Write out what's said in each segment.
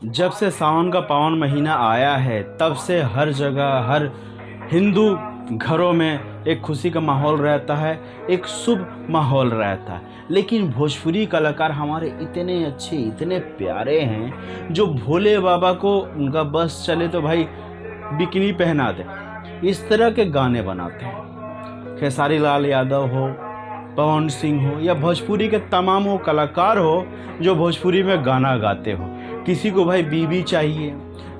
जब से सावन का पावन महीना आया है तब से हर जगह हर हिंदू घरों में एक खुशी का माहौल रहता है, एक शुभ माहौल रहता है। लेकिन भोजपुरी कलाकार हमारे इतने अच्छे, इतने प्यारे हैं जो भोले बाबा को उनका बस चले तो भाई बिकनी पहना दे, इस तरह के गाने बनाते हैं। खेसारी लाल यादव हो, पवन सिंह हो या भोजपुरी के तमाम वो कलाकार हो जो भोजपुरी में गाना गाते हो। किसी को भाई बीबी चाहिए,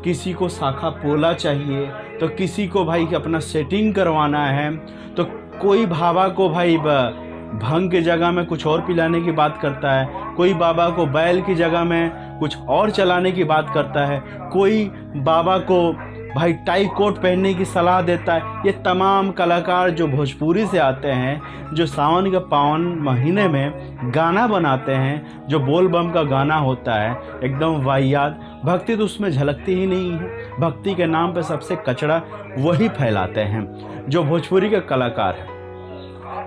किसी को शाखा पोला चाहिए, तो किसी को भाई अपना सेटिंग करवाना है, तो कोई बाबा को भाई भंग की जगह में कुछ और पिलाने की बात करता है, कोई बाबा को बैल की जगह में कुछ और चलाने की बात करता है, कोई बाबा को भाई टाई कोट पहनने की सलाह देता है। ये तमाम कलाकार जो भोजपुरी से आते हैं, जो सावन के पावन महीने में गाना बनाते हैं, जो बोल बम का गाना होता है एकदम वाहियात, भक्ति तो उसमें झलकती ही नहीं है। भक्ति के नाम पे सबसे कचड़ा वही फैलाते हैं जो भोजपुरी के कलाकार हैं।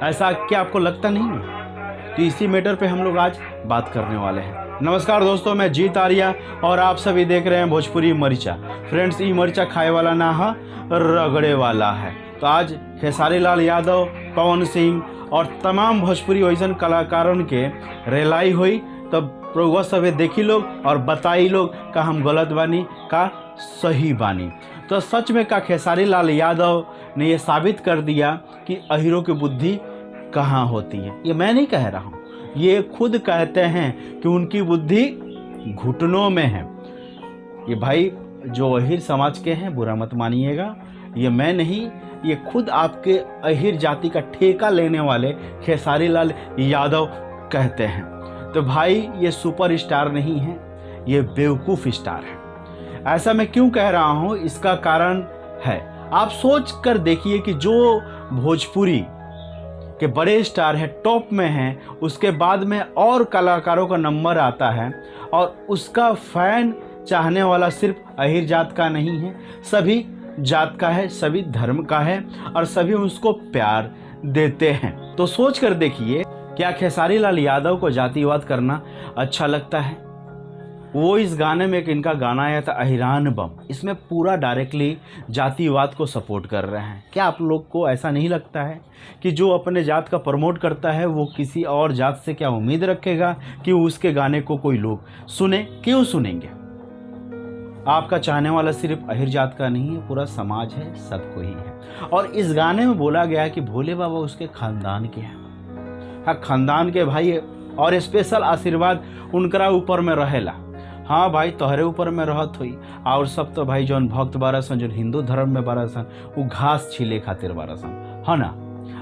ऐसा क्या आपको लगता नहीं है? तो इसी मैटर पे हम लोग आज बात करने वाले हैं। नमस्कार दोस्तों, मैं जीत आर्या और आप सभी देख रहे हैं भोजपुरी मरिचा। फ्रेंड्स, ये मरिचा खाए वाला ना है, रगड़े वाला है। तो आज खेसारी लाल यादव, पवन सिंह और तमाम भोजपुरी वैसन कलाकारों के रेलाई हुई, तब प्रोग्राम सभी देखी लोग और बताई लोग का हम गलत बानी का सही बानी। तो सच में का खेसारी लाल यादव ने ये साबित कर दिया कि अहीरों की बुद्धि कहाँ होती है। ये मैं नहीं कह रहा हूँ, ये खुद कहते हैं कि उनकी बुद्धि घुटनों में है। ये भाई जो अहीर समाज के हैं, बुरा मत मानिएगा, ये मैं नहीं, ये खुद आपके अहीर जाति का ठेका लेने वाले खेसारी लाल यादव कहते हैं। तो भाई ये सुपर स्टार नहीं है, ये बेवकूफ़ स्टार है। ऐसा मैं क्यों कह रहा हूँ, इसका कारण है, आप सोच कर देखिए कि जो भोजपुरी के बड़े स्टार है, टॉप में हैं, उसके बाद में और कलाकारों का नंबर आता है और उसका फैन चाहने वाला सिर्फ अहीर जात का नहीं है, सभी जात का है, सभी धर्म का है और सभी उसको प्यार देते हैं। तो सोच कर देखिए, क्या खेसारी लाल यादव को जातिवाद करना अच्छा लगता है? वो इस गाने में एक इनका गाना आया था अहिरान बम, इसमें पूरा डायरेक्टली जातिवाद को सपोर्ट कर रहे हैं। क्या आप लोग को ऐसा नहीं लगता है कि जो अपने जात का प्रमोट करता है वो किसी और जात से क्या उम्मीद रखेगा कि उसके गाने को कोई लोग सुने? क्यों सुनेंगे? आपका चाहने वाला सिर्फ अहीर जात का नहीं है, पूरा समाज है, सबको ही है। और इस गाने में बोला गया कि भोले बाबा उसके खानदान के हैं। हाँ, खानदान के भाई, और स्पेशल आशीर्वाद उनकरा ऊपर में रहेला। हाँ भाई, तोहरे ऊपर में रहत हुई, और सब तो भाई जौन भक्त बारा सन, जो हिंदू धर्म में बारा सन, वो घास छीले खातिर बारा सन, है ना।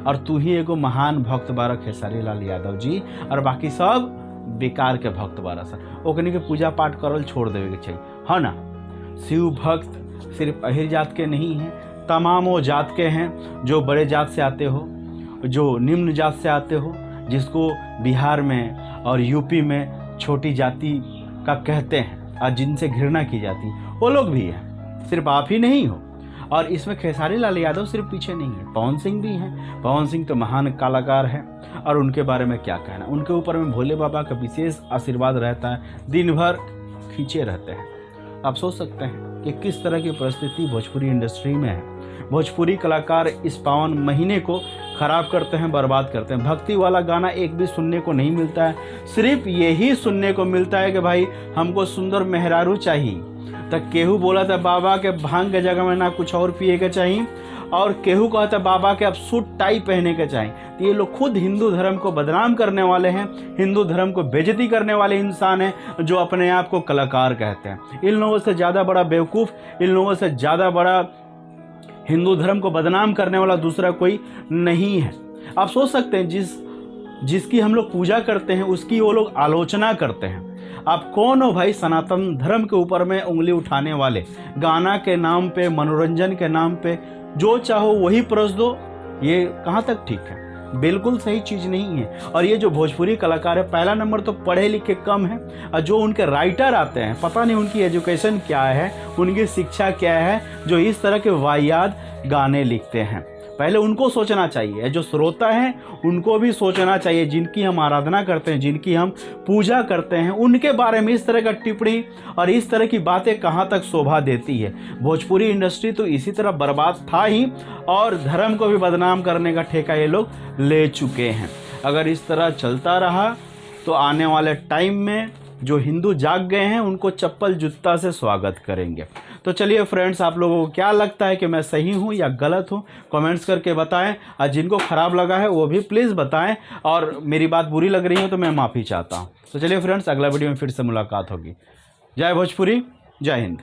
और तू ही एगो महान भक्त बारा खेसारी लाल यादव जी, और बाकी सब बेकार के भक्त बारा सन, ओकनी के पूजा पाठ करल छोड़ देवे के चाहिए, है ना। शिव भक्त सिर्फ अहीर जात के नहीं हैं, तमाम वो जात के हैं जो बड़े जात से आते हो, जो निम्न जात से आते हो, जिसको बिहार में और यूपी में छोटी जाति का कहते हैं और जिनसे घृणा की जाती है, वो लोग भी हैं, सिर्फ आप ही नहीं हो। और इसमें खेसारी लाल यादव सिर्फ पीछे नहीं है, पवन सिंह भी हैं। पवन सिंह तो महान कलाकार हैं और उनके बारे में क्या कहना, उनके ऊपर में भोले बाबा का विशेष आशीर्वाद रहता है, दिन भर खींचे रहते हैं। आप सोच सकते हैं कि किस तरह की परिस्थिति भोजपुरी इंडस्ट्री में है। भोजपुरी कलाकार इस पावन महीने को खराब करते हैं, बर्बाद करते हैं। भक्ति वाला गाना एक भी सुनने को नहीं मिलता है, सिर्फ यही सुनने को मिलता है कि भाई हमको सुंदर मेहरारू चाहिए। तक केहू बोला था बाबा के भांग के जगह में ना कुछ और पिए के चाहिए, और केहू कहता बाबा के अब सूट टाई पहने के चाहिए। तो ये लोग खुद हिंदू धर्म को बदनाम करने वाले हैं, हिंदू धर्म को बेइज्जती करने वाले इंसान हैं जो अपने आप को कलाकार कहते हैं। इन लोगों से ज़्यादा बड़ा बेवकूफ़, इन लोगों से ज़्यादा बड़ा हिंदू धर्म को बदनाम करने वाला दूसरा कोई नहीं है। आप सोच सकते हैं, जिसकी हम लोग पूजा करते हैं उसकी वो लोग आलोचना करते हैं। आप कौन हो भाई सनातन धर्म के ऊपर में उंगली उठाने वाले? गाना के नाम पे, मनोरंजन के नाम पे जो चाहो वही परोस दो, ये कहाँ तक ठीक है? बिल्कुल सही चीज़ नहीं है। और ये जो भोजपुरी कलाकार है, पहला नंबर तो पढ़े लिखे कम है, और जो उनके राइटर आते हैं पता नहीं उनकी एजुकेशन क्या है, उनकी शिक्षा क्या है, जो इस तरह के वाहियात गाने लिखते हैं। पहले उनको सोचना चाहिए, जो श्रोता हैं उनको भी सोचना चाहिए, जिनकी हम आराधना करते हैं, जिनकी हम पूजा करते हैं, उनके बारे में इस तरह का टिप्पणी और इस तरह की बातें कहाँ तक शोभा देती है। भोजपुरी इंडस्ट्री तो इसी तरह बर्बाद था ही, और धर्म को भी बदनाम करने का ठेका ये लोग ले चुके हैं। अगर इस तरह चलता रहा तो आने वाले टाइम में जो हिंदू जाग गए हैं उनको चप्पल जूता से स्वागत करेंगे। तो चलिए फ्रेंड्स, आप लोगों को क्या लगता है कि मैं सही हूँ या गलत हूँ, कमेंट्स करके बताएं। और जिनको ख़राब लगा है वो भी प्लीज़ बताएं, और मेरी बात बुरी लग रही हो तो मैं माफ़ी चाहता हूँ। तो चलिए फ्रेंड्स, अगला वीडियो में फिर से मुलाकात होगी। जय भोजपुरी, जय हिंद।